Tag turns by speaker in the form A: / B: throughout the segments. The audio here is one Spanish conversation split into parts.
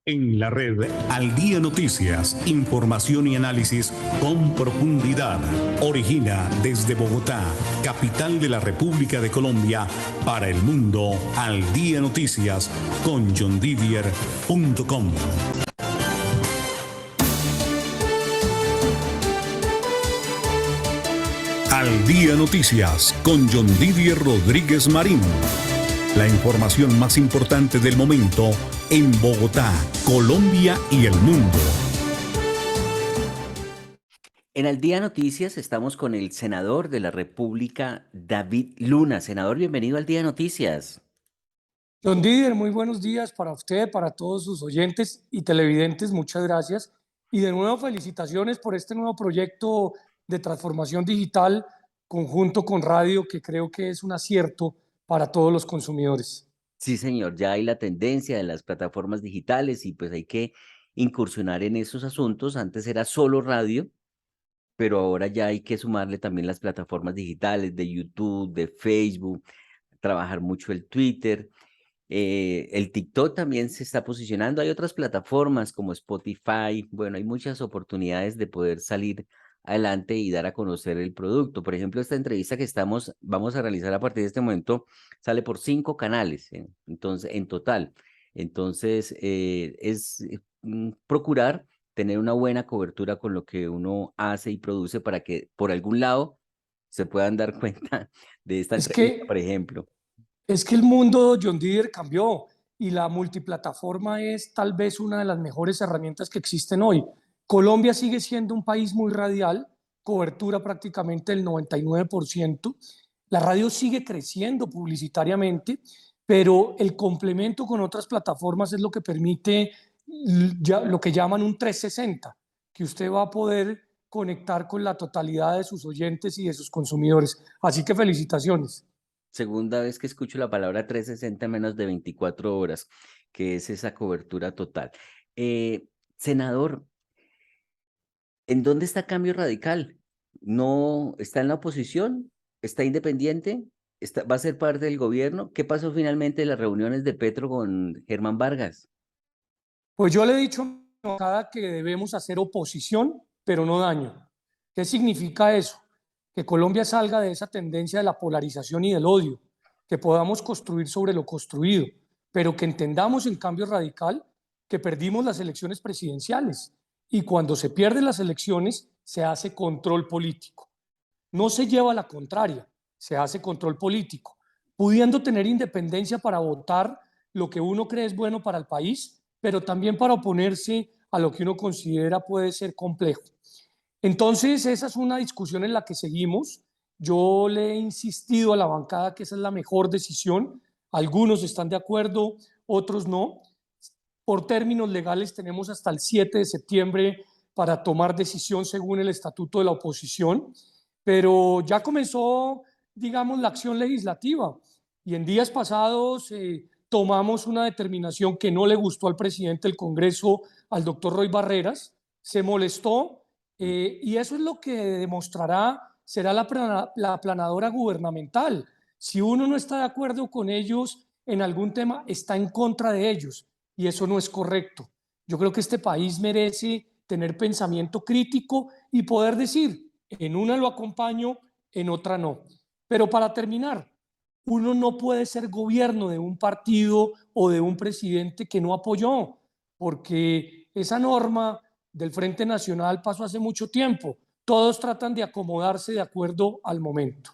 A: En la red Al Día Noticias, información y análisis con profundidad. Origina desde Bogotá, capital de la República de Colombia, para el mundo. Al Día Noticias con johndidier.com. Al Día Noticias con John Didier Rodríguez Marín. La información más importante del momento en Bogotá, Colombia y el mundo.
B: En Al Día Noticias estamos con el senador de la República, David Luna. Senador, bienvenido al Día Noticias.
C: Don Didier, muy buenos días para usted, para todos sus oyentes y televidentes. Muchas gracias. Y de nuevo felicitaciones por este nuevo proyecto de transformación digital conjunto con radio, que creo que es un acierto para todos los consumidores.
B: Sí, señor, ya hay la tendencia de las plataformas digitales y pues hay que incursionar en esos asuntos. Antes era solo radio, pero ahora ya hay que sumarle también las plataformas digitales de YouTube, de Facebook, trabajar mucho el Twitter. El TikTok también se está posicionando. Hay otras plataformas como Spotify. Bueno, hay muchas oportunidades de poder salir adelante y dar a conocer el producto. Por ejemplo, esta entrevista que vamos a realizar a partir de este momento sale por 5 canales, entonces, en total. Entonces, procurar tener una buena cobertura con lo que uno hace y produce para que por algún lado se puedan dar cuenta de esta entrevista, por ejemplo.
C: Es que el mundo, John Didier, cambió y la multiplataforma es tal vez una de las mejores herramientas que existen hoy. Colombia sigue siendo un país muy radial, cobertura prácticamente del 99%. La radio sigue creciendo publicitariamente, pero el complemento con otras plataformas es lo que permite lo que llaman un 360, que usted va a poder conectar con la totalidad de sus oyentes y de sus consumidores. Así que felicitaciones.
B: Segunda vez que escucho la palabra 360 en menos de 24 horas, que es esa cobertura total. Senador, ¿en dónde está Cambio Radical? ¿No está en la oposición? ¿Está independiente? ¿Va a ser parte del gobierno? ¿Qué pasó finalmente en las reuniones de Petro con Germán Vargas?
C: Pues yo le he dicho a la bancada que debemos hacer oposición, pero no daño. ¿Qué significa eso? Que Colombia salga de esa tendencia de la polarización y del odio, que podamos construir sobre lo construido, pero que entendamos en Cambio Radical que perdimos las elecciones presidenciales y cuando se pierden las elecciones se hace control político. No se lleva a la contraria, se hace control político, pudiendo tener independencia para votar lo que uno cree es bueno para el país, pero también para oponerse a lo que uno considera puede ser complejo. Entonces, esa es una discusión en la que seguimos. Yo le he insistido a la bancada que esa es la mejor decisión. Algunos están de acuerdo, otros no. Por términos legales tenemos hasta el 7 de septiembre para tomar decisión según el estatuto de la oposición, pero ya comenzó, digamos, la acción legislativa y en días pasados tomamos una determinación que no le gustó al presidente del Congreso, al doctor Roy Barreras, se molestó y eso es lo que demostrará, será la aplanadora gubernamental. Si uno no está de acuerdo con ellos en algún tema, está en contra de ellos y eso no es correcto. Yo creo que este país merece tener pensamiento crítico y poder decir, en una lo acompaño, en otra no. Pero para terminar, uno no puede ser gobierno de un partido o de un presidente que no apoyó, porque esa norma del Frente Nacional pasó hace mucho tiempo. Todos tratan de acomodarse de acuerdo al momento.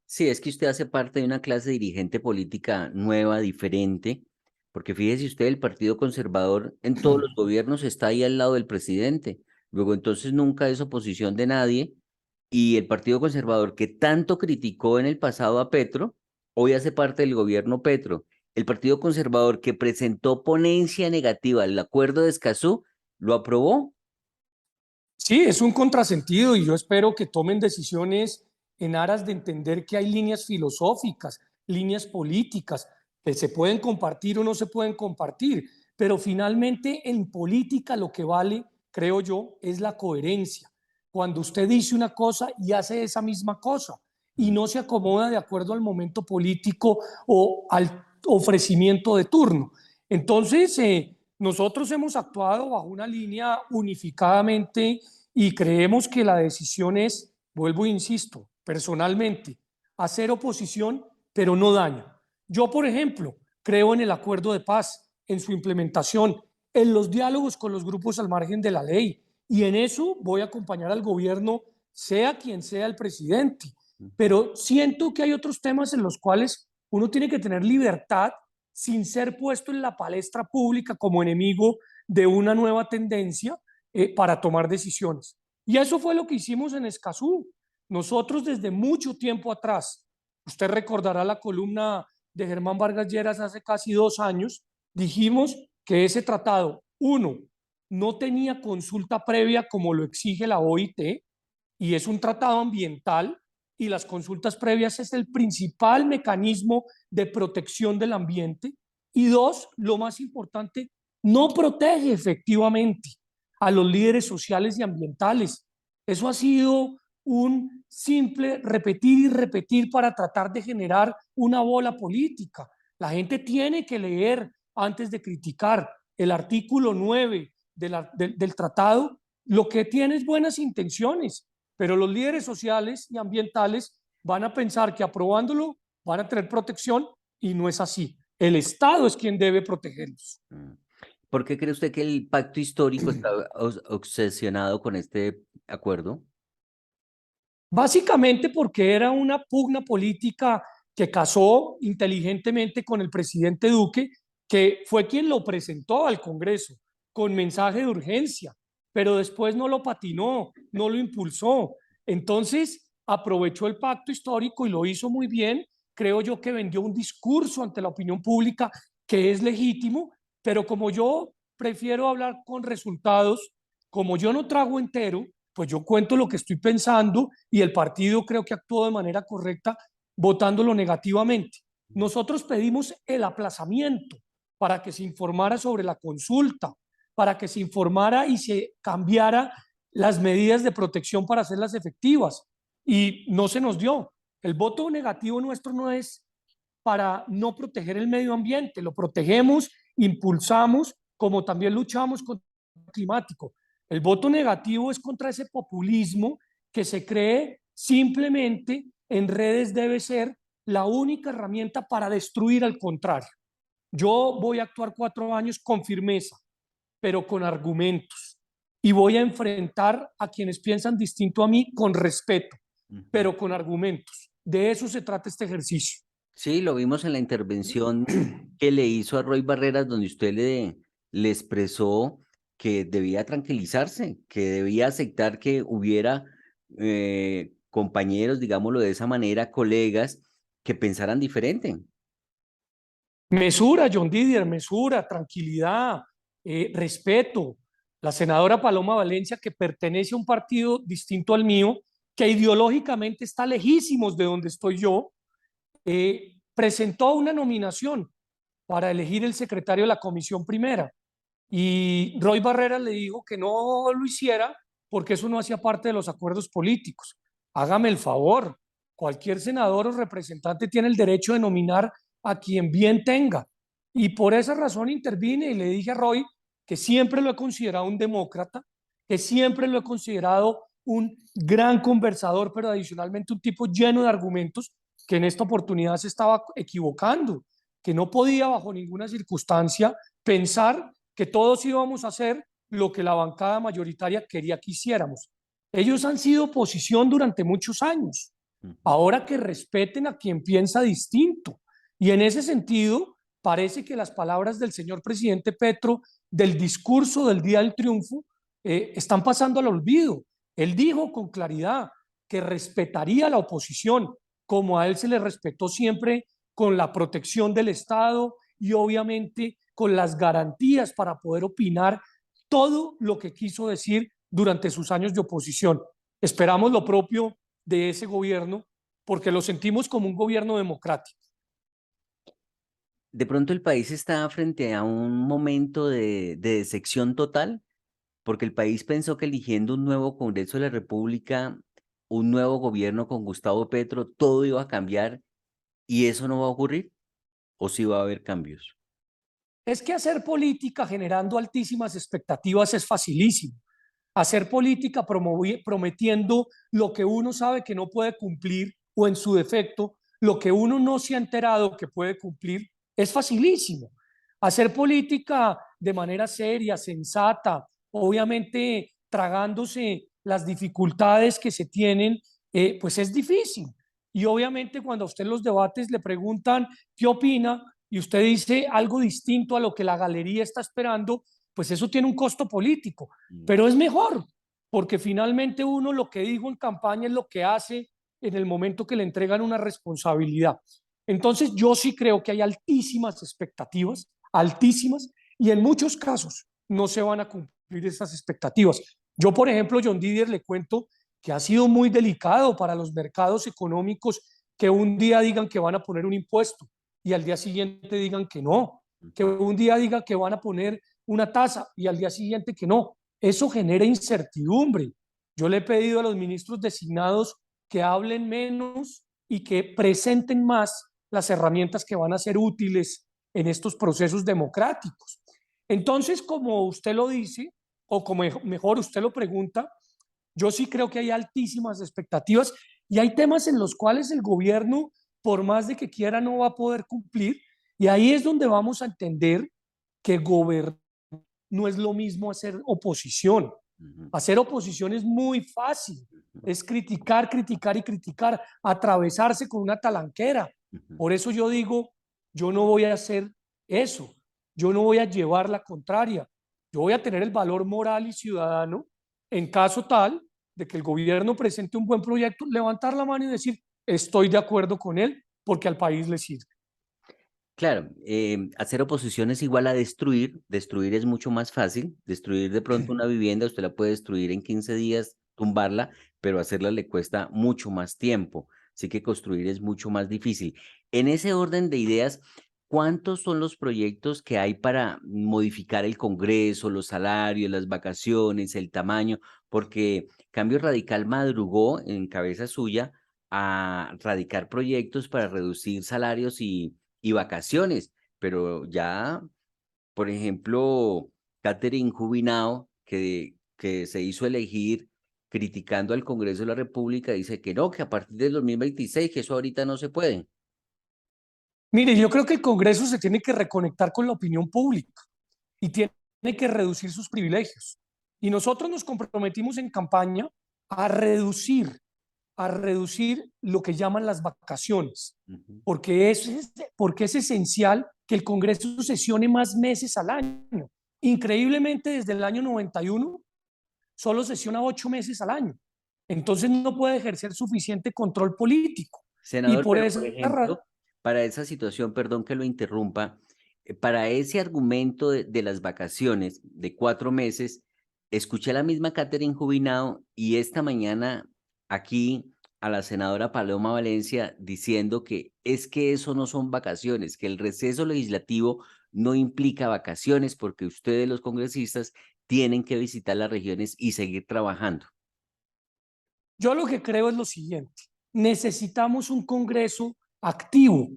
B: Sí, es que usted hace parte de una clase dirigente política nueva, diferente, porque fíjese usted, el Partido Conservador en todos los gobiernos está ahí al lado del presidente. Luego entonces nunca es oposición de nadie y el Partido Conservador que tanto criticó en el pasado a Petro, hoy hace parte del gobierno Petro. El Partido Conservador que presentó ponencia negativa al acuerdo de Escazú, ¿lo aprobó?
C: Sí, es un contrasentido y yo espero que tomen decisiones en aras de entender que hay líneas filosóficas, líneas políticas, que se pueden compartir o no se pueden compartir, pero finalmente en política lo que vale, creo yo, es la coherencia. Cuando usted dice una cosa y hace esa misma cosa y no se acomoda de acuerdo al momento político o al ofrecimiento de turno. Entonces, nosotros hemos actuado bajo una línea unificadamente y creemos que la decisión es, vuelvo e insisto, personalmente, hacer oposición, pero no daño. Yo, por ejemplo, creo en el acuerdo de paz, en su implementación, en los diálogos con los grupos al margen de la ley, y en eso voy a acompañar al gobierno, sea quien sea el presidente. Pero siento que hay otros temas en los cuales uno tiene que tener libertad sin ser puesto en la palestra pública como enemigo de una nueva tendencia para tomar decisiones. Y eso fue lo que hicimos en Escazú. Nosotros desde mucho tiempo atrás, usted recordará la columna de Germán Vargas Lleras hace casi 2 años, dijimos que ese tratado, uno, no tenía consulta previa como lo exige la OIT, y es un tratado ambiental, y las consultas previas es el principal mecanismo de protección del ambiente. Y dos, lo más importante, no protege efectivamente a los líderes sociales y ambientales. Eso ha sido un simple repetir y repetir para tratar de generar una bola política. La gente tiene que leer antes de criticar. El artículo 9 del tratado lo que tiene es buenas intenciones, pero los líderes sociales y ambientales van a pensar que aprobándolo van a tener protección, y no es así. El Estado es quien debe protegerlos.
B: ¿Por qué cree usted que el pacto histórico está obsesionado con este acuerdo?
C: Básicamente porque era una pugna política que casó inteligentemente con el presidente Duque, que fue quien lo presentó al Congreso con mensaje de urgencia, pero después no lo patinó, no lo impulsó. Entonces aprovechó el pacto histórico y lo hizo muy bien. Creo yo que vendió un discurso ante la opinión pública que es legítimo, pero como yo prefiero hablar con resultados, como yo no trago entero, pues yo cuento lo que estoy pensando, y el partido creo que actuó de manera correcta votándolo negativamente. Nosotros pedimos el aplazamiento para que se informara sobre la consulta, para que se informara y se cambiara las medidas de protección para hacerlas efectivas, y no se nos dio. El voto negativo nuestro no es para no proteger el medio ambiente, lo protegemos, impulsamos, como también luchamos contra el climático. El voto negativo es contra ese populismo que se cree simplemente en redes debe ser la única herramienta para destruir al contrario. Yo voy a actuar 4 años con firmeza, pero con argumentos, y voy a enfrentar a quienes piensan distinto a mí con respeto, pero con argumentos. De eso se trata este ejercicio.
B: Sí, lo vimos en la intervención que le hizo a Roy Barreras, donde usted le expresó que debía tranquilizarse, que debía aceptar que hubiera compañeros, digámoslo de esa manera, colegas que pensaran diferente.
C: Mesura, John Didier, mesura, tranquilidad, respeto. La senadora Paloma Valencia, que pertenece a un partido distinto al mío, que ideológicamente está lejísimos de donde estoy yo, presentó una nominación para elegir el secretario de la Comisión Primera. Y Roy Barreras le dijo que no lo hiciera porque eso no hacía parte de los acuerdos políticos. Hágame el favor, cualquier senador o representante tiene el derecho de nominar a quien bien tenga. Y por esa razón intervine y le dije a Roy que siempre lo he considerado un demócrata, que siempre lo he considerado un gran conversador, pero adicionalmente un tipo lleno de argumentos, que en esta oportunidad se estaba equivocando, que no podía bajo ninguna circunstancia pensar que todos íbamos a hacer lo que la bancada mayoritaria quería que hiciéramos. Ellos han sido oposición durante muchos años. Ahora que respeten a quien piensa distinto. Y en ese sentido, parece que las palabras del señor presidente Petro del discurso del Día del Triunfo están pasando al olvido. Él dijo con claridad que respetaría a la oposición, como a él se le respetó siempre, con la protección del Estado y obviamente con las garantías para poder opinar todo lo que quiso decir durante sus años de oposición. Esperamos lo propio de ese gobierno porque lo sentimos como un gobierno democrático.
B: De pronto el país está frente a un momento de decepción total, porque el país pensó que eligiendo un nuevo Congreso de la República, un nuevo gobierno con Gustavo Petro, todo iba a cambiar y eso no va a ocurrir, o sí va a haber cambios.
C: Es que hacer política generando altísimas expectativas es facilísimo. Hacer política prometiendo lo que uno sabe que no puede cumplir o en su defecto, lo que uno no se ha enterado que puede cumplir, es facilísimo. Hacer política de manera seria, sensata, obviamente tragándose las dificultades que se tienen, pues es difícil. Y obviamente cuando a usted en los debates le preguntan qué opina y usted dice algo distinto a lo que la galería está esperando, pues eso tiene un costo político, pero es mejor, porque finalmente uno lo que dijo en campaña es lo que hace en el momento que le entregan una responsabilidad. Entonces yo sí creo que hay altísimas expectativas, altísimas, y en muchos casos no se van a cumplir esas expectativas. Yo, por ejemplo, John Didier, le cuento que ha sido muy delicado para los mercados económicos que un día digan que van a poner un impuesto y al día siguiente digan que no, que un día digan que van a poner una tasa y al día siguiente que no. Eso genera incertidumbre. Yo le he pedido a los ministros designados que hablen menos y que presenten más las herramientas que van a ser útiles en estos procesos democráticos. Entonces, como usted lo dice, o como mejor usted lo pregunta, yo sí creo que hay altísimas expectativas y hay temas en los cuales el gobierno, por más de que quiera, no va a poder cumplir. Y ahí es donde vamos a entender que gobernar no es lo mismo hacer oposición. Hacer oposición es muy fácil, es criticar, criticar y criticar, atravesarse con una talanquera. Por eso yo digo, yo no voy a hacer eso, yo no voy a llevar la contraria, yo voy a tener el valor moral y ciudadano en caso tal de que el gobierno presente un buen proyecto, levantar la mano y decir, estoy de acuerdo con él porque al país le sirve.
B: Claro, hacer oposición es igual a destruir. Destruir es mucho más fácil. Destruir de pronto una vivienda, usted la puede destruir en 15 días, tumbarla, pero hacerla le cuesta mucho más tiempo. Así que construir es mucho más difícil. En ese orden de ideas, ¿cuántos son los proyectos que hay para modificar el Congreso, los salarios, las vacaciones, el tamaño? Porque Cambio Radical madrugó en cabeza suya a radicar proyectos para reducir salarios y vacaciones, pero ya, por ejemplo, Catherine Jubinao, que se hizo elegir criticando al Congreso de la República, dice que no, que a partir del 2026, que eso ahorita no se puede.
C: Mire, yo creo que el Congreso se tiene que reconectar con la opinión pública y tiene que reducir sus privilegios. Y nosotros nos comprometimos en campaña a reducir, a reducir lo que llaman las vacaciones, porque es esencial que el Congreso sesione más meses al año. Increíblemente, desde el año 91, solo sesiona 8 meses al año. Entonces no puede ejercer suficiente control político. Y
B: Senador,
C: por
B: pero
C: esa
B: por
C: razón,
B: ejemplo, para esa situación, perdón que lo interrumpa, para ese argumento de las vacaciones de 4 meses, escuché a la misma Catherine Jubinao y esta mañana aquí a la senadora Paloma Valencia diciendo que eso no son vacaciones, que el receso legislativo no implica vacaciones porque ustedes los congresistas tienen que visitar las regiones y seguir trabajando.
C: yo lo que creo es lo siguiente: necesitamos un Congreso activo,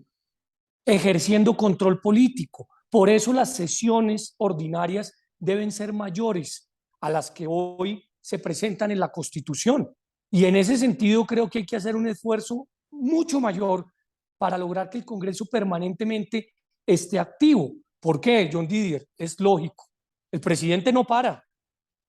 C: ejerciendo control político. Por eso las sesiones ordinarias deben ser mayores a las que hoy se presentan en la Constitución. Y en ese sentido creo que hay que hacer un esfuerzo mucho mayor para lograr que el Congreso permanentemente esté activo. ¿Por qué, John Didier? Es lógico. El presidente no para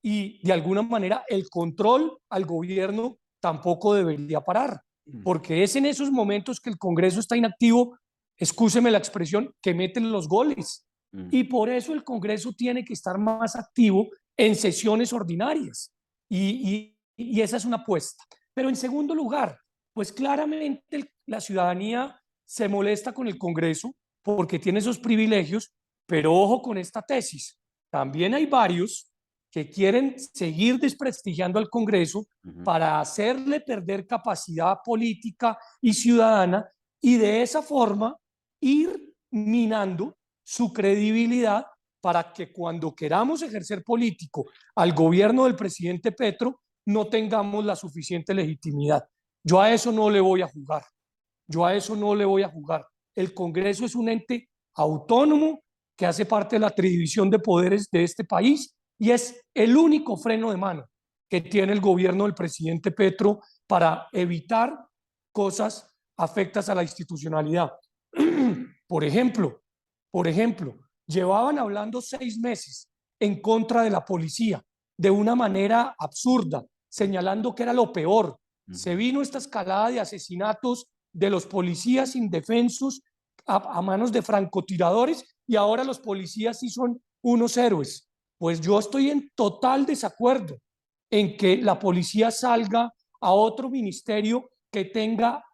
C: y de alguna manera el control al gobierno tampoco debería parar, porque es en esos momentos que el Congreso está inactivo, excúseme la expresión, que meten los goles. Y por eso el Congreso tiene que estar más activo en sesiones ordinarias. Y esa es una apuesta. Pero en segundo lugar, pues claramente la ciudadanía se molesta con el Congreso porque tiene esos privilegios, pero ojo con esta tesis. También hay varios que quieren seguir desprestigiando al Congreso para hacerle perder capacidad política y ciudadana y de esa forma ir minando su credibilidad para que cuando queramos ejercer político al gobierno del presidente Petro no tengamos la suficiente legitimidad. Yo a eso no le voy a jugar. Yo a eso no le voy a jugar. El Congreso es un ente autónomo que hace parte de la división de poderes de este país y es el único freno de mano que tiene el gobierno del presidente Petro para evitar cosas afectas a la institucionalidad. Por ejemplo, llevaban hablando 6 meses en contra de la policía de una manera absurda, señalando que era lo peor. Se vino esta escalada de asesinatos de los policías indefensos a manos de francotiradores y ahora los policías sí son unos héroes. Pues yo estoy en total desacuerdo en que la policía salga a otro ministerio que tenga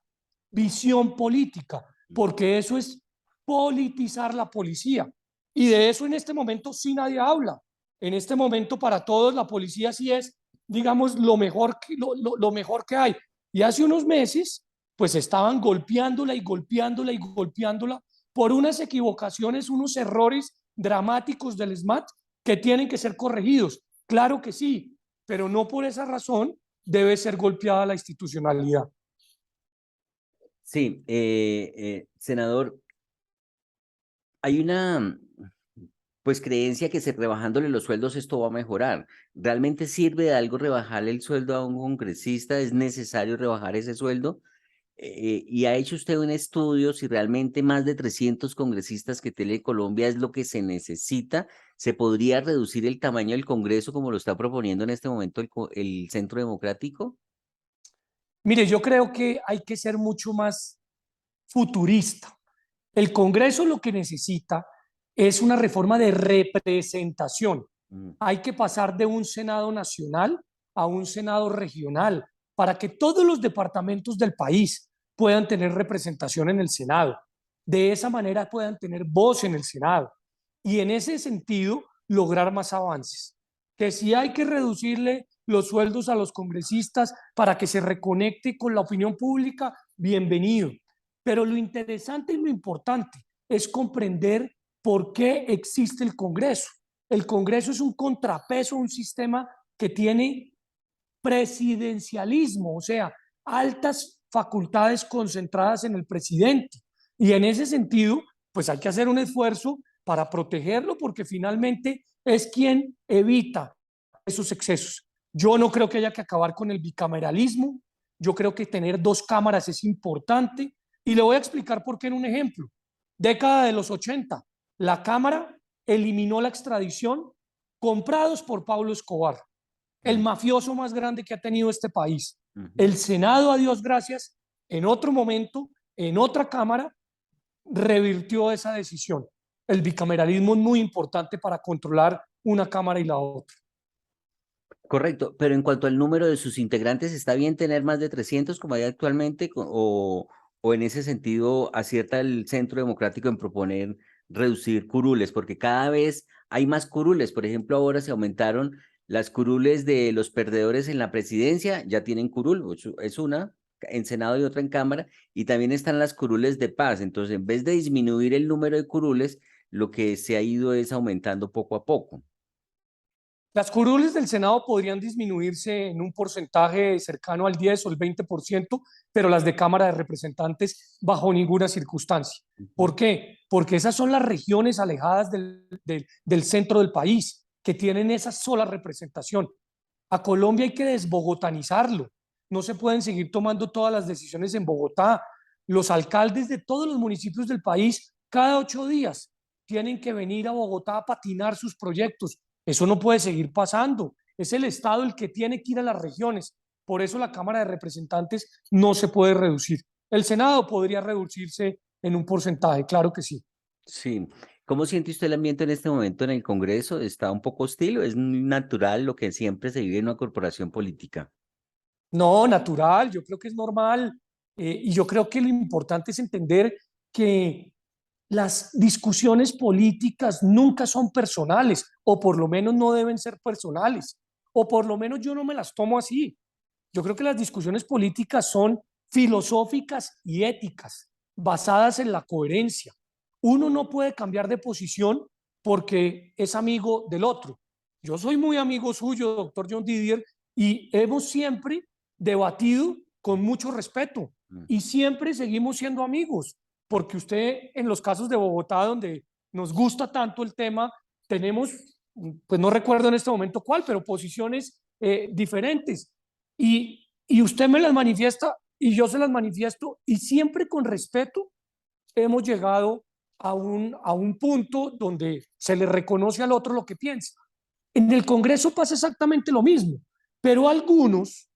C: visión política, porque eso es politizar la policía. Y de eso en este momento sí nadie habla. En este momento para todos la policía sí es, digamos, lo mejor que hay. Y hace unos meses, pues estaban golpeándola y golpeándola y golpeándola por unas equivocaciones, unos errores dramáticos del SMAT que tienen que ser corregidos. Claro que sí, pero no por esa razón debe ser golpeada la institucionalidad.
B: Sí, senador, hay una pues creencia que rebajándole los sueldos esto va a mejorar. ¿Realmente sirve de algo rebajarle el sueldo a un congresista? ¿Es necesario rebajar ese sueldo? ¿Y ha hecho usted un estudio si realmente más de 300 congresistas que tiene Colombia es lo que se necesita? ¿Se podría reducir el tamaño del Congreso como lo está proponiendo en este momento el Centro Democrático?
C: Mire, yo creo que hay que ser mucho más futurista. El Congreso lo que necesita es una reforma de representación.
B: Mm.
C: Hay que pasar de un Senado nacional a un Senado regional para que todos los departamentos del país puedan tener representación en el Senado. De esa manera puedan tener voz en el Senado. Y en ese sentido, lograr más avances. Que si hay que reducirle los sueldos a los congresistas para que se reconecte con la opinión pública, bienvenido. Pero lo interesante y lo importante es comprender por qué existe el Congreso. El Congreso es un contrapeso, un sistema que tiene presidencialismo, o sea, altas facultades concentradas en el presidente. Y en ese sentido, pues hay que hacer un esfuerzo para protegerlo porque finalmente es quien evita esos excesos. Yo no creo que haya que acabar con el bicameralismo. Yo creo que tener 2 cámaras es importante. Y le voy a explicar por qué en un ejemplo. Década de los 80, la Cámara eliminó la extradición comprados por Pablo Escobar, el mafioso más grande que ha tenido este país. El Senado, a Dios gracias, en otro momento, en otra Cámara, revirtió esa decisión. El bicameralismo es muy importante para controlar una Cámara y la otra.
B: Correcto, pero en cuanto al número de sus integrantes, ¿está bien tener más de 300 como hay actualmente o en ese sentido acierta el Centro Democrático en proponer reducir curules? Porque cada vez hay más curules. Por ejemplo, ahora se aumentaron las curules de los perdedores en la presidencia, ya tienen curul, es una en Senado y otra en Cámara, y también están las curules de paz. Entonces, en vez de disminuir el número de curules, lo que se ha ido es aumentando poco a poco.
C: Las curules del Senado podrían disminuirse en un porcentaje cercano al 10 o el 20%, pero las de Cámara de Representantes bajo ninguna circunstancia. ¿Por qué? Porque esas son las regiones alejadas del centro del país, que tienen esa sola representación. A Colombia hay que desbogotanizarlo. No se pueden seguir tomando todas las decisiones en Bogotá. Los alcaldes de todos los municipios del país, cada 8 días, tienen que venir a Bogotá a patinar sus proyectos. Eso no puede seguir pasando. Es el Estado el que tiene que ir a las regiones. Por eso la Cámara de Representantes no se puede reducir. El Senado podría reducirse en un porcentaje, claro que sí.
B: Sí. ¿Cómo siente usted el ambiente en este momento en el Congreso? ¿Está un poco hostil o es natural lo que siempre se vive en una corporación política?
C: No, natural, yo creo que es normal. Y yo creo que lo importante es entender que las discusiones políticas nunca son personales, o por lo menos no deben ser personales, o por lo menos yo no me las tomo así. Yo creo que las discusiones políticas son filosóficas y éticas, basadas en la coherencia. Uno no puede cambiar de posición porque es amigo del otro. Yo soy muy amigo suyo, doctor John Didier, y hemos siempre debatido con mucho respeto y siempre seguimos siendo amigos, porque usted en los casos de Bogotá, donde nos gusta tanto el tema, tenemos, pues no recuerdo en este momento cuál, pero posiciones diferentes. Y usted me las manifiesta y yo se las manifiesto y siempre con respeto hemos llegado a un punto donde se le reconoce al otro lo que piensa. En el Congreso pasa exactamente lo mismo, pero algunos,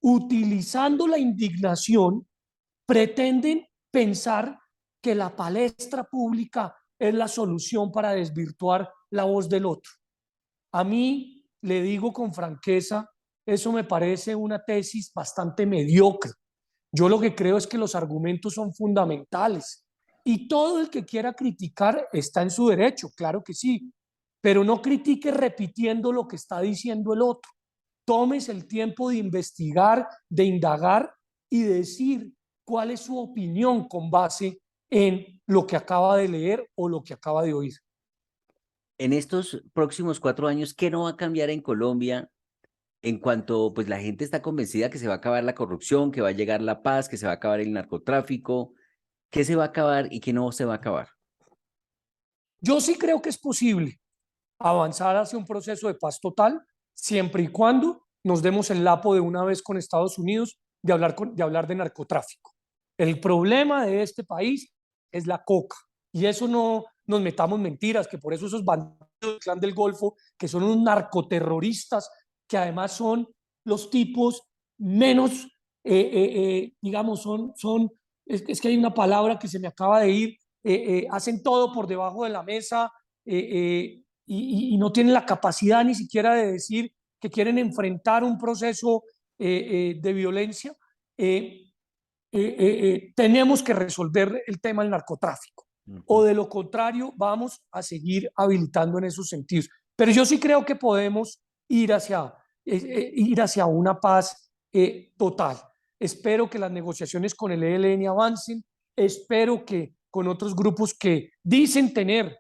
C: utilizando la indignación, pretenden pensar que la palestra pública es la solución para desvirtuar la voz del otro. A mí, le digo con franqueza, eso me parece una tesis bastante mediocre. Yo lo que creo es que los argumentos son fundamentales y todo el que quiera criticar está en su derecho, claro que sí, pero no critique repitiendo lo que está diciendo el otro. Tómese el tiempo de investigar, de indagar y decir cuál es su opinión con base en lo que acaba de leer o lo que acaba de oír.
B: En estos próximos 4 años, ¿qué no va a cambiar en Colombia en cuanto pues la gente está convencida que se va a acabar la corrupción, que va a llegar la paz, que se va a acabar el narcotráfico? ¿Qué se va a acabar y qué no se va a acabar?
C: Yo sí creo que es posible avanzar hacia un proceso de paz total, siempre y cuando nos demos el lapo de una vez con Estados Unidos de hablar de narcotráfico. El problema de este país es la coca. Y eso no nos metamos mentiras, que por eso esos bandidos del Clan del Golfo, que son unos narcoterroristas, que además son los tipos menos, digamos, es que hay una palabra que se me acaba de ir, hacen todo por debajo de la mesa, y no tienen la capacidad ni siquiera de decir que quieren enfrentar un proceso de violencia. Tenemos que resolver el tema del narcotráfico, o de lo contrario vamos a seguir habilitando en esos sentidos. Pero yo sí creo que podemos ir hacia una paz total. Espero que las negociaciones con el ELN avancen, espero que con otros grupos que dicen tener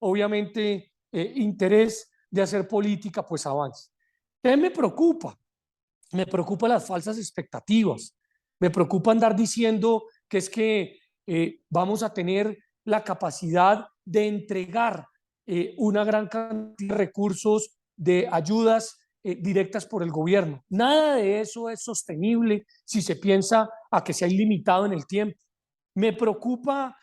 C: obviamente interés de hacer política, pues avance. ¿Qué me preocupa? Me preocupan las falsas expectativas, me preocupa andar diciendo que es que vamos a tener la capacidad de entregar una gran cantidad de recursos, de ayudas directas por el gobierno. Nada de eso es sostenible si se piensa a que sea ilimitado en el tiempo. Me preocupa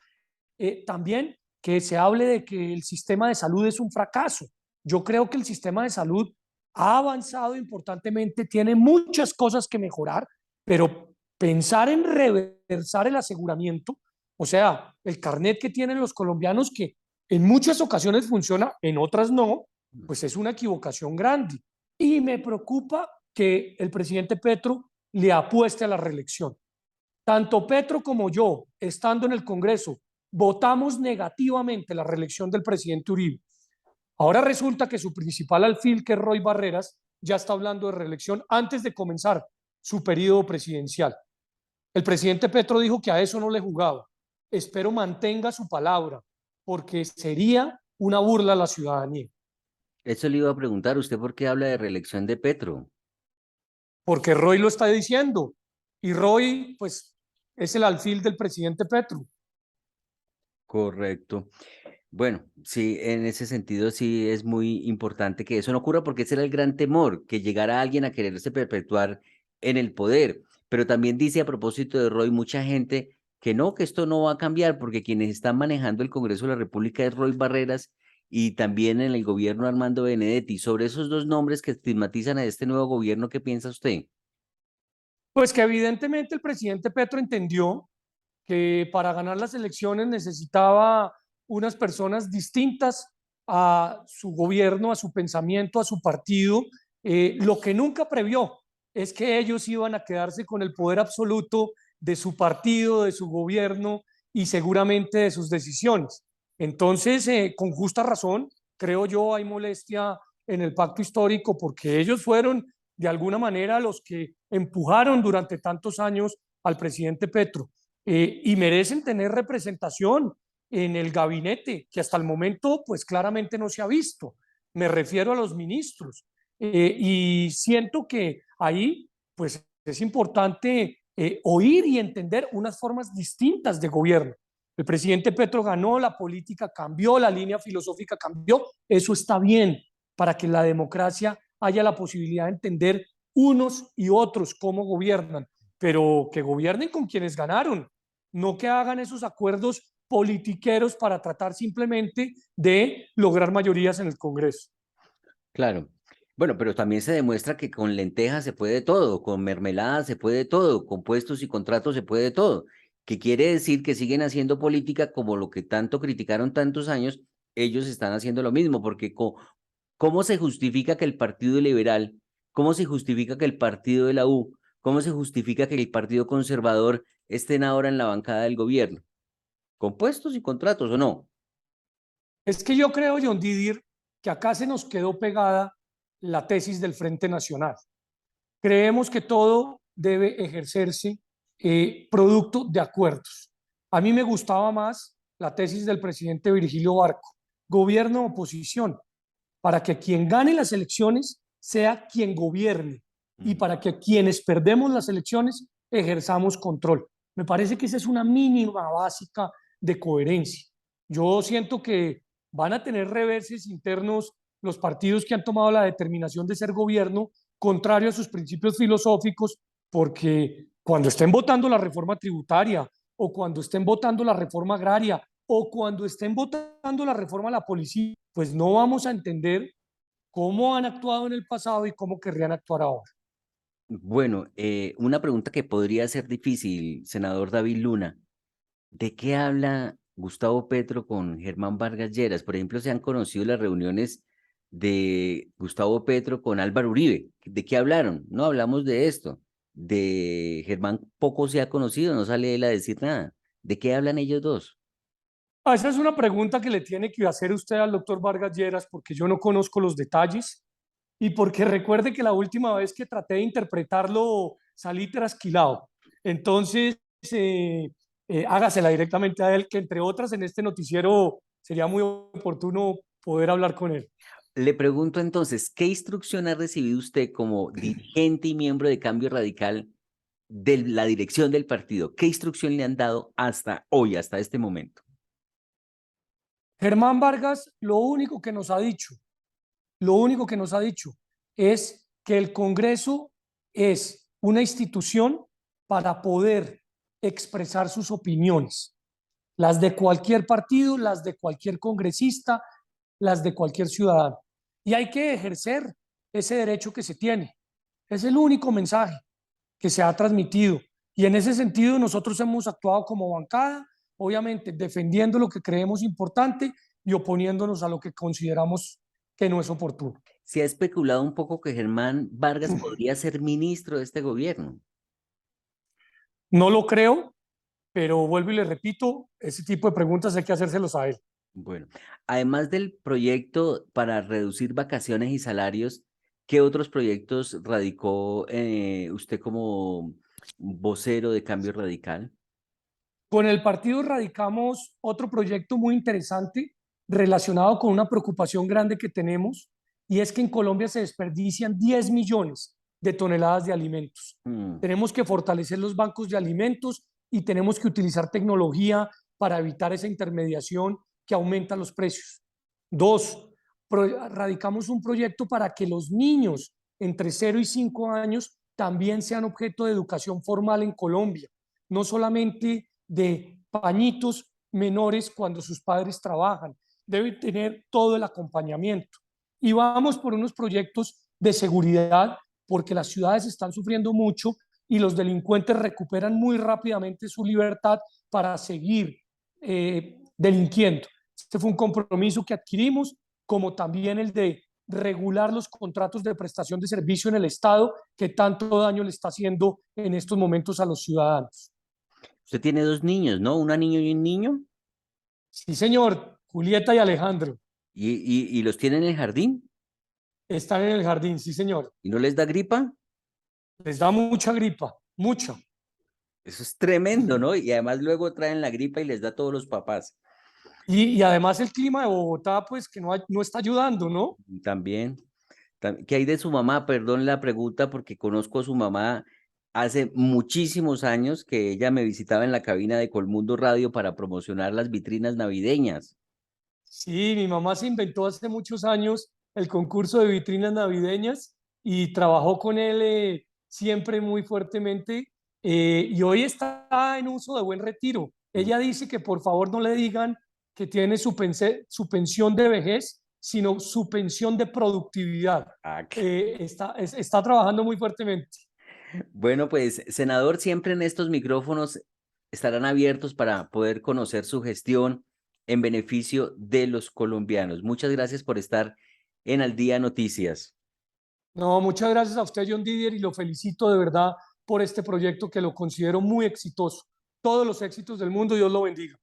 C: también que se hable de que el sistema de salud es un fracaso. Yo creo que el sistema de salud ha avanzado importantemente, tiene muchas cosas que mejorar, pero pensar en reversar el aseguramiento, o sea, el carnet que tienen los colombianos, que en muchas ocasiones funciona, en otras no, pues es una equivocación grande. Y me preocupa que el presidente Petro le apueste a la reelección. Tanto Petro como yo, estando en el Congreso, votamos negativamente la reelección del presidente Uribe. Ahora resulta que su principal alfil, que es Roy Barreras, ya está hablando de reelección antes de comenzar su periodo presidencial. El presidente Petro dijo que a eso no le jugaba. Espero mantenga su palabra, porque sería una burla a la ciudadanía.
B: Eso le iba a preguntar, ¿usted por qué habla de reelección de Petro?
C: Porque Roy lo está diciendo. Y Roy, pues, es el alfil del presidente Petro.
B: Correcto. Bueno, sí, en ese sentido sí es muy importante que eso no ocurra porque ese era el gran temor, que llegara alguien a quererse perpetuar en el poder. Pero también dice a propósito de Roy mucha gente que no, que esto no va a cambiar porque quienes están manejando el Congreso de la República es Roy Barreras y también en el gobierno Armando Benedetti. Sobre esos dos nombres que estigmatizan a este nuevo gobierno, ¿qué piensa usted?
C: Pues que evidentemente el presidente Petro entendió que para ganar las elecciones necesitaba unas personas distintas a su gobierno, a su pensamiento, a su partido. Lo que nunca previó es que ellos iban a quedarse con el poder absoluto de su partido, de su gobierno y seguramente de sus decisiones. Entonces, con justa razón, creo yo, hay molestia en el pacto histórico porque ellos fueron de alguna manera los que empujaron durante tantos años al presidente Petro. Y merecen tener representación en el gabinete, que hasta el momento pues claramente no se ha visto. Me refiero a los ministros. Y siento que ahí pues es importante oír y entender unas formas distintas de gobierno. El presidente Petro ganó, la política cambió, la línea filosófica cambió. Eso está bien para que la democracia haya la posibilidad de entender unos y otros cómo gobiernan, pero que gobiernen con quienes ganaron, no que hagan esos acuerdos politiqueros para tratar simplemente de lograr mayorías en el Congreso.
B: Claro. Bueno, pero también se demuestra que con lentejas se puede todo, con mermelada se puede todo, con puestos y contratos se puede todo, que quiere decir que siguen haciendo política como lo que tanto criticaron tantos años, ellos están haciendo lo mismo, porque ¿cómo se justifica que el Partido Liberal, cómo se justifica que el Partido de la U, cómo se justifica que el Partido Conservador estén ahora en la bancada del gobierno? ¿Con puestos y contratos o no?
C: Es que yo creo, John Didier, que acá se nos quedó pegada la tesis del Frente Nacional. Creemos que todo debe ejercerse producto de acuerdos. A mí me gustaba más la tesis del presidente Virgilio Barco, gobierno oposición, para que quien gane las elecciones sea quien gobierne y para que quienes perdemos las elecciones ejerzamos control. Me parece que esa es una mínima básica de coherencia. Yo siento que van a tener reverses internos los partidos que han tomado la determinación de ser gobierno contrario a sus principios filosóficos, porque cuando estén votando la reforma tributaria o cuando estén votando la reforma agraria o cuando estén votando la reforma a la policía, pues no vamos a entender cómo han actuado en el pasado y cómo querrían actuar ahora.
B: Bueno, una pregunta que podría ser difícil, senador David Luna. ¿De qué habla Gustavo Petro con Germán Vargas Lleras? Por ejemplo, se han conocido las reuniones de Gustavo Petro con Álvaro Uribe. ¿De qué hablaron? No hablamos de esto. De Germán poco se ha conocido, no sale él a decir nada. ¿De qué hablan ellos dos?
C: Esa es una pregunta que le tiene que hacer usted al doctor Vargas Lleras, porque yo no conozco los detalles y porque recuerde que la última vez que traté de interpretarlo salí trasquilado. Entonces, hágasela directamente a él, que entre otras en este noticiero sería muy oportuno poder hablar con él.
B: Le pregunto entonces, ¿qué instrucción ha recibido usted como dirigente y miembro de Cambio Radical de la dirección del partido? ¿Qué instrucción le han dado hasta hoy, hasta este momento?
C: Germán Vargas lo único que nos ha dicho es que el Congreso es una institución para poder expresar sus opiniones, las de cualquier partido, las de cualquier congresista, las de cualquier ciudadano. Y hay que ejercer ese derecho que se tiene. Es el único mensaje que se ha transmitido. Y en ese sentido nosotros hemos actuado como bancada, obviamente defendiendo lo que creemos importante y oponiéndonos a lo que consideramos que no es oportuno.
B: Se ha especulado un poco que Germán Vargas podría ser ministro de este gobierno.
C: No lo creo, pero vuelvo y le repito, ese tipo de preguntas hay que hacérselos a él.
B: Bueno, además del proyecto para reducir vacaciones y salarios, ¿qué otros proyectos radicó usted como vocero de Cambio Radical?
C: Con el partido radicamos otro proyecto muy interesante relacionado con una preocupación grande que tenemos, y es que en Colombia se desperdician 10 millones de toneladas de alimentos.
B: Mm,
C: Tenemos que fortalecer los bancos de alimentos y tenemos que utilizar tecnología para evitar esa intermediación que aumenta los precios. Dos, radicamos un proyecto para que los niños entre 0 y 5 años también sean objeto de educación formal en Colombia, no solamente de pañitos menores cuando sus padres trabajan, deben tener todo el acompañamiento. Y vamos por unos proyectos de seguridad porque las ciudades están sufriendo mucho y los delincuentes recuperan muy rápidamente su libertad para seguir delinquiendo. Este fue un compromiso que adquirimos, como también el de regular los contratos de prestación de servicio en el Estado, que tanto daño le está haciendo en estos momentos a los ciudadanos.
B: Usted tiene dos niños, ¿no? Una niña y un niño.
C: Sí, señor, Julieta y Alejandro
B: ¿Y los tiene en el jardín?
C: están en el jardín, sí, señor.
B: ¿Y no les da gripa?
C: Les da mucha gripa, mucha.
B: Eso es tremendo, ¿no? Y además luego traen la gripa y les da a todos los papás.
C: Y además el clima de Bogotá, pues que no está ayudando, ¿no?
B: También. ¿Qué hay de su mamá? Perdón la pregunta porque conozco a su mamá hace muchísimos años que ella me visitaba en la cabina de Colmundo Radio para promocionar las vitrinas navideñas.
C: Sí, mi mamá se inventó hace muchos años el concurso de vitrinas navideñas y trabajó con él siempre muy fuertemente y hoy está en uso de buen retiro.
B: Mm.
C: Ella dice que por favor no le digan que tiene su pensión de vejez, sino su pensión de productividad.
B: Ah,
C: Está trabajando muy fuertemente.
B: bueno, pues, senador, siempre en estos micrófonos estarán abiertos para poder conocer su gestión en beneficio de los colombianos. Muchas gracias por estar en Al Día Noticias.
C: No, muchas gracias a usted, John Didier, y lo felicito de verdad por este proyecto que lo considero muy exitoso. Todos los éxitos del mundo, Dios lo bendiga.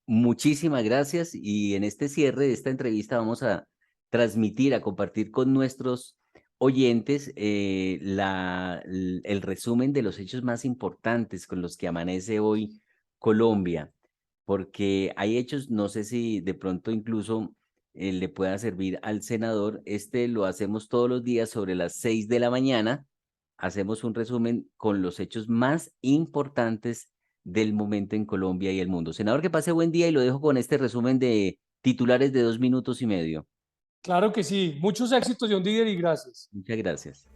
B: Muchísimas gracias y en este cierre de esta entrevista vamos a transmitir, a compartir con nuestros oyentes el resumen de los hechos más importantes con los que amanece hoy Colombia, porque hay hechos, no sé si de pronto incluso le pueda servir al senador. Este lo hacemos todos los días sobre las 6 de la mañana, hacemos un resumen con los hechos más importantes del momento en Colombia y el mundo. Senador, que pase buen día y lo dejo con este resumen de titulares de 2 minutos y medio.
C: Claro que sí. Muchos éxitos, John Didier, y gracias.
B: Muchas gracias.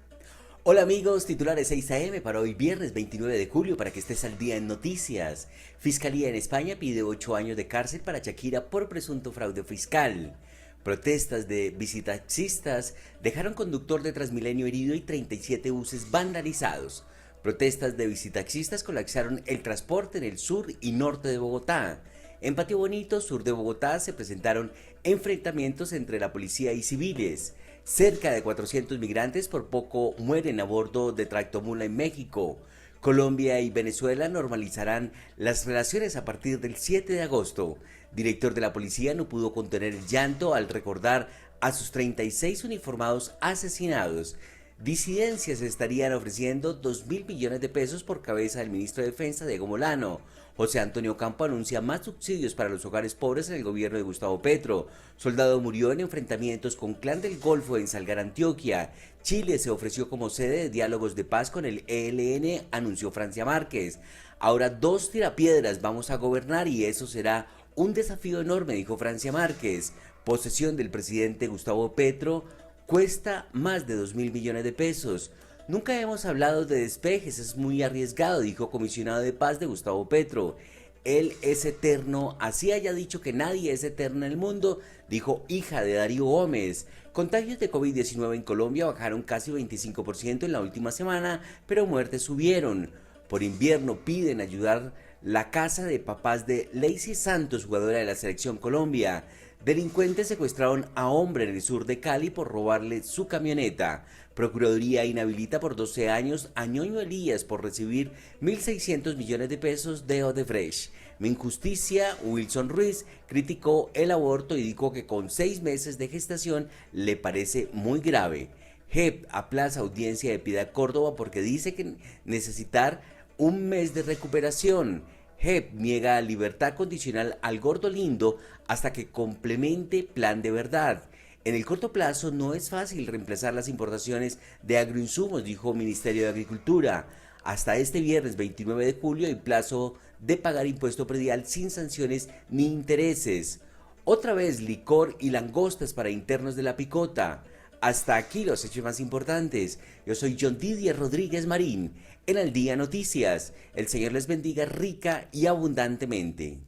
D: Hola amigos, titulares 6 AM para hoy viernes 29 de julio para que estés al día en noticias. Fiscalía en España pide 8 años de cárcel para Shakira por presunto fraude fiscal. Protestas de visitaxistas dejaron conductor de Transmilenio herido y 37 buses vandalizados. Protestas de visitaxistas colapsaron el transporte en el sur y norte de Bogotá. En Patio Bonito, sur de Bogotá, se presentaron enfrentamientos entre la policía y civiles. Cerca de 400 migrantes por poco mueren a bordo de tractomula en México. Colombia y Venezuela normalizarán las relaciones a partir del 7 de agosto. Director de la policía no pudo contener el llanto al recordar a sus 36 uniformados asesinados. Disidencias estarían ofreciendo 2.000 millones de pesos por cabeza del ministro de Defensa, Diego Molano. José Antonio Campo anuncia más subsidios para los hogares pobres en el gobierno de Gustavo Petro. Soldado murió en enfrentamientos con Clan del Golfo en Salgar, Antioquia. Chile se ofreció como sede de diálogos de paz con el ELN, anunció Francia Márquez. Ahora 2 tirapiedras vamos a gobernar y eso será un desafío enorme, dijo Francia Márquez. Posesión del presidente Gustavo Petro cuesta más de 2.000 millones de pesos. Nunca hemos hablado de despejes, es muy arriesgado, dijo comisionado de paz de Gustavo Petro. Él es eterno, así haya dicho que nadie es eterno en el mundo, dijo hija de Darío Gómez. Contagios de COVID-19 en Colombia bajaron casi 25% en la última semana, pero muertes subieron. Por invierno piden ayudar la casa de papás de Lacey Santos, jugadora de la Selección Colombia. Delincuentes secuestraron a hombre en el sur de Cali por robarle su camioneta. Procuraduría inhabilita por 12 años a Ñoño Elías por recibir 1.600 millones de pesos de Odebrecht. Minjusticia, Wilson Ruiz criticó el aborto y dijo que con 6 meses de gestación le parece muy grave. JEP aplaza audiencia de Piedad Córdoba porque dice que necesitar un mes de recuperación. JEP niega libertad condicional al Gordo Lindo hasta que complemente plan de verdad. En el corto plazo no es fácil reemplazar las importaciones de agroinsumos, dijo Ministerio de Agricultura. Hasta este viernes 29 de julio hay plazo de pagar impuesto predial sin sanciones ni intereses. Otra vez licor y langostas para internos de La Picota. Hasta aquí los hechos más importantes. Yo soy John Didier Rodríguez Marín. En Al Día Noticias. El Señor les bendiga rica y abundantemente.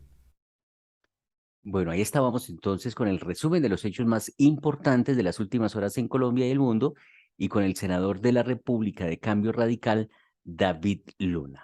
B: Bueno, ahí estábamos entonces con el resumen de los hechos más importantes de las últimas horas en Colombia y el mundo y con el senador de la República de Cambio Radical, David Luna.